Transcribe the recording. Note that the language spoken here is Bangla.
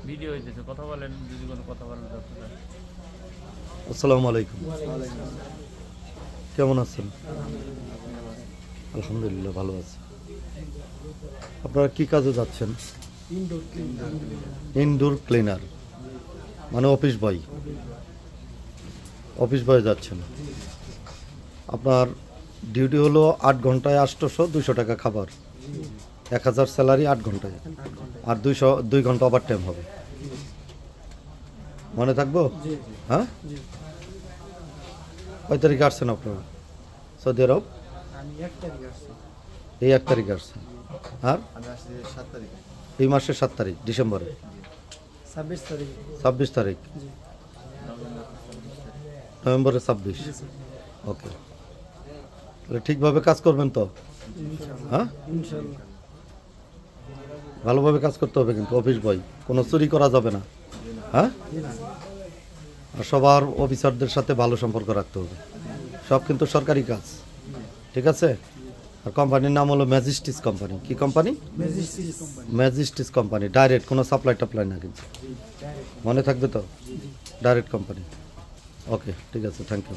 ভিডিও হইতেছে, কথা বলেন, যদি কোনো কথা বলেন। আসসালামু আলাইকুম। কেমন আছেন? আলহামদুলিল্লাহ ভালো আছি। আপনারা কি কাজে যাচ্ছেন? ইনডোর ক্লিনার মানে অফিস বয়। অফিস বয়ে যাচ্ছেন। আপনার ডিউটি হলো 8 ঘন্টায় 800, 200 টাকা খাবার, 1000 স্যালারি 8 ঘন্টায়, আর 2 ঘন্টা ওভার টাইম হবে। মনে থাকবো? হ্যাঁ, কয় তারিখে আসছেন আপনারা সৌদি আরব? এই 1 তারিখে আসছেন। আর এই মাসের 7 তারিখ, ডিসেম্বরে 26 তারিখ, নভেম্বরের 26। ওকে, তাহলে ঠিকভাবে কাজ করবেন তো? হ্যাঁ, ভালোভাবে কাজ করতে হবে কিন্তু। অফিস বয়, কোনো চুরি করা যাবে না। হ্যাঁ, আর সবার অফিসারদের সাথে ভালো সম্পর্ক রাখতে হবে। সব কিন্তু সরকারি কাজ, ঠিক আছে? আর কোম্পানির নাম হলো ম্যাজিস্টিস কোম্পানি। কি কোম্পানি? ম্যাজিস্টিস কোম্পানি। ডাইরেক্ট, কোনো সাপ্লাই টাপ্লাই না কিন্তু। মনে থাকবে তো? Direct company. ওকে, ঠিক আছে, থ্যাংক ইউ।